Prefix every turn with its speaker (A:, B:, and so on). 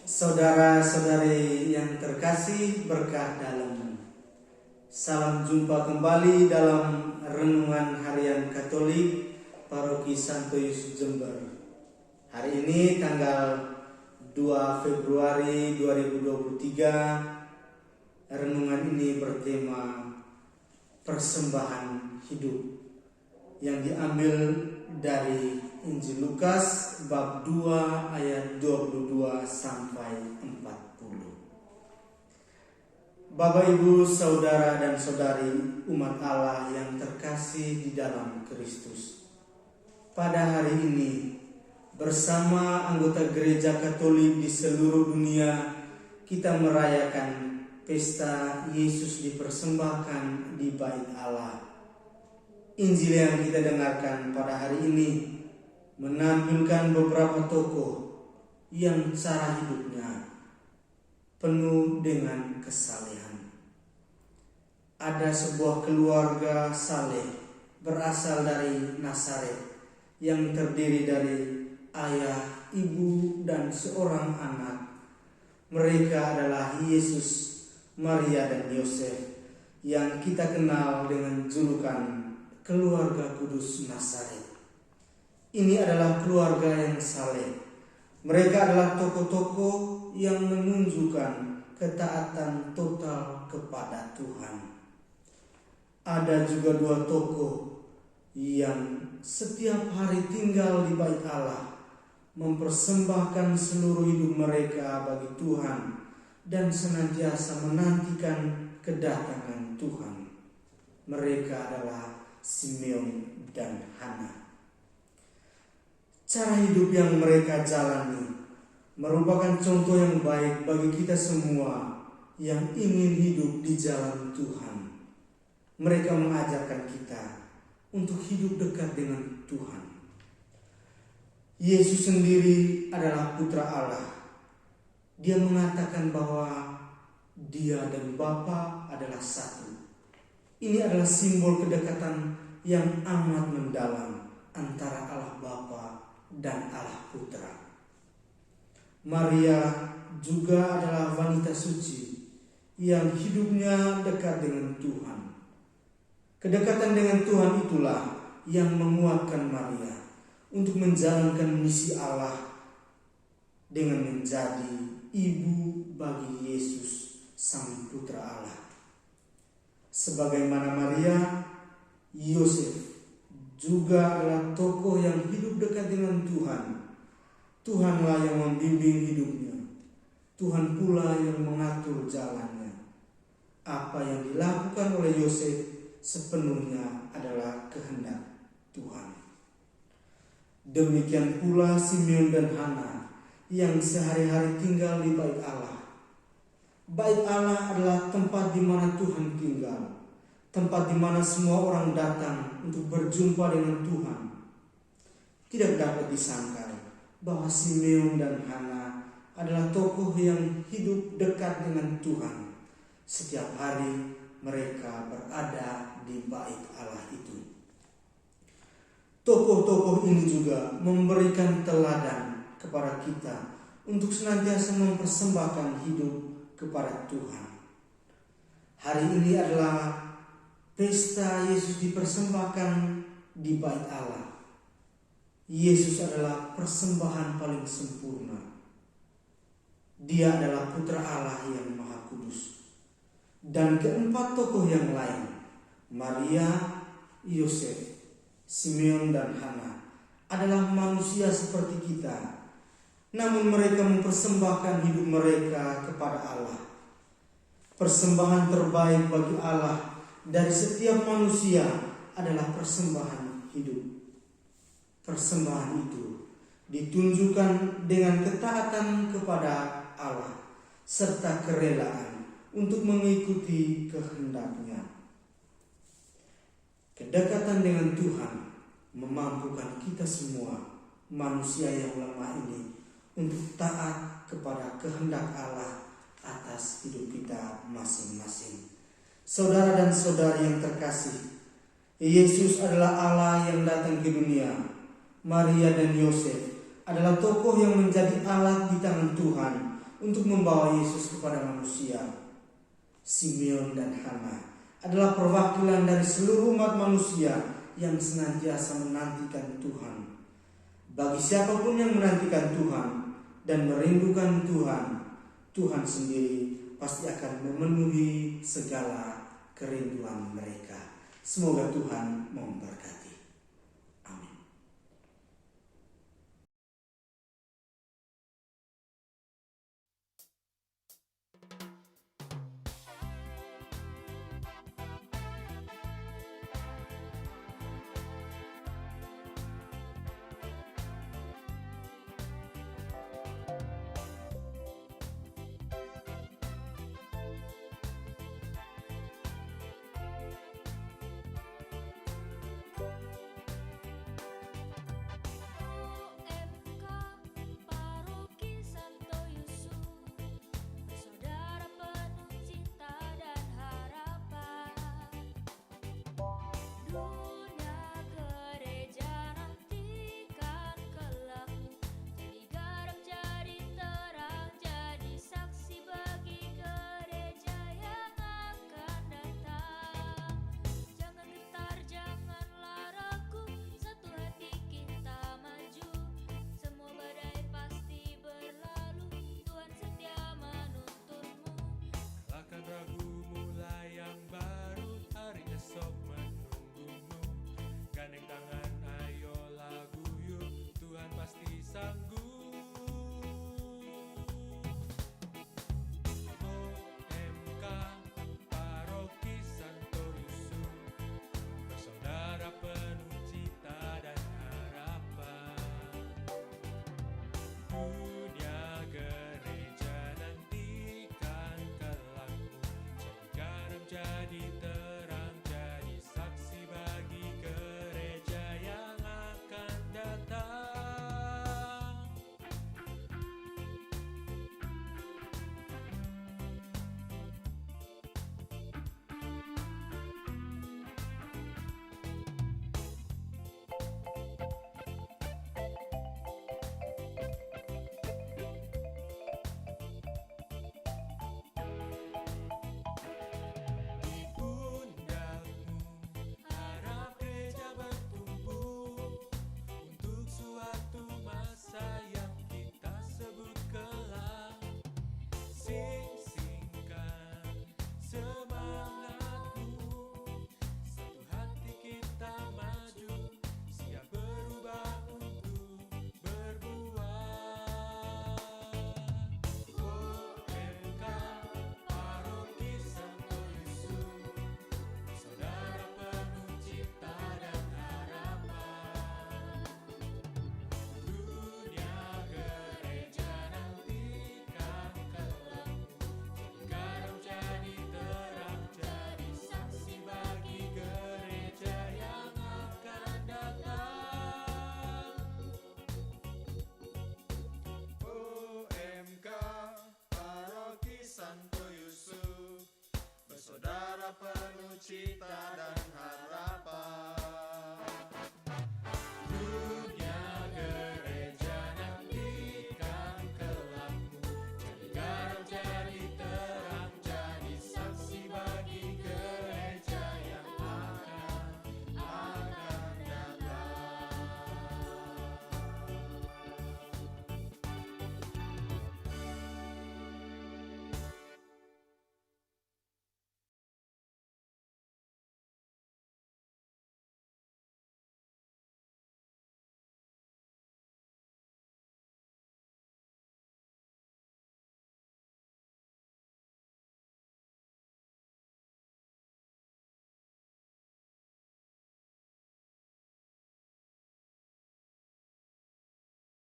A: Saudara-saudari yang terkasih berkah dalam, salam jumpa kembali dalam Renungan Harian Katolik Paroki Santo Yusus Jember. Hari ini tanggal 2 Februari 2023, renungan ini bertema persembahan hidup yang diambil dari Injil Lukas bab 2 ayat 22 sampai 40. Bapak, Ibu, saudara dan saudari umat Allah yang terkasih di dalam Kristus. Pada hari ini bersama anggota Gereja Katolik di seluruh dunia kita merayakan pesta Yesus dipersembahkan di Bait Allah. Injil yang kita dengarkan pada hari ini menampilkan beberapa tokoh yang cara hidupnya penuh dengan kesalehan. Ada sebuah keluarga saleh berasal dari Nazaret yang terdiri dari ayah, ibu, dan seorang anak. Mereka adalah Yesus, Maria, dan Yosef yang kita kenal dengan julukan keluarga kudus Nazaret. Ini adalah keluarga yang saleh. Mereka adalah tokoh-tokoh yang menunjukkan ketaatan total kepada Tuhan. Ada juga dua tokoh yang setiap hari tinggal di Bait Allah, mempersembahkan seluruh hidup mereka bagi Tuhan dan senantiasa menantikan kedatangan Tuhan. Mereka adalah Simeon dan Hana. Cara hidup yang mereka jalani merupakan contoh yang baik bagi kita semua yang ingin hidup di jalan Tuhan. Mereka mengajarkan kita untuk hidup dekat dengan Tuhan. Yesus sendiri adalah Putra Allah. Dia mengatakan bahwa Dia dan Bapa adalah satu. Ini adalah simbol kedekatan yang amat mendalam antara Allah Bapa dan Allah Putra. Maria juga adalah wanita suci yang hidupnya dekat dengan Tuhan. Kedekatan dengan Tuhan itulah yang menguatkan Maria untuk menjalankan misi Allah dengan menjadi ibu bagi Yesus, Sang Putra Allah. Sebagaimana Maria, Yosef juga adalah tokoh yang hidup dekat dengan Tuhan. Tuhanlah yang membimbing hidupnya. Tuhan pula yang mengatur jalannya. Apa yang dilakukan oleh Yosef sepenuhnya adalah kehendak Tuhan. Demikian pula Simeon dan Hana yang sehari-hari tinggal di Bait Allah. Bait Allah adalah tempat di mana Tuhan tinggal. Tempat di mana semua orang datang untuk berjumpa dengan Tuhan. Tidak dapat disangkal bahwa Simeon dan Hana adalah tokoh yang hidup dekat dengan Tuhan. Setiap hari mereka berada di Bait Allah itu. Tokoh-tokoh ini juga memberikan teladan kepada kita untuk senantiasa mempersembahkan hidup kepada Tuhan. Hari ini adalah pesta Yesus dipersembahkan di Bait Allah. Yesus adalah persembahan paling sempurna. Dia adalah Putra Allah yang Maha Kudus. Dan keempat tokoh yang lain, Maria, Yosef, Simeon, dan Hana, adalah manusia seperti kita. Namun mereka mempersembahkan hidup mereka kepada Allah. Persembahan terbaik bagi Allah dari setiap manusia adalah persembahan hidup. Persembahan itu ditunjukkan dengan ketaatan kepada Allah serta kerelaan untuk mengikuti kehendak-Nya. Kedekatan dengan Tuhan memampukan kita semua manusia yang lemah ini untuk taat kepada kehendak Allah atas hidup kita masing-masing. Saudara dan saudari yang terkasih, Yesus adalah Allah yang datang ke dunia. Maria dan Yosef adalah tokoh yang menjadi alat di tangan Tuhan untuk membawa Yesus kepada manusia. Simeon dan Hana adalah perwakilan dari seluruh umat manusia yang senantiasa menantikan Tuhan. Bagi siapapun yang menantikan Tuhan dan merindukan Tuhan, Tuhan sendiri pasti akan memenuhi segala kerinduan mereka. Semoga Tuhan memberkati. Amin.
B: Saudara penuh cita dan harapan.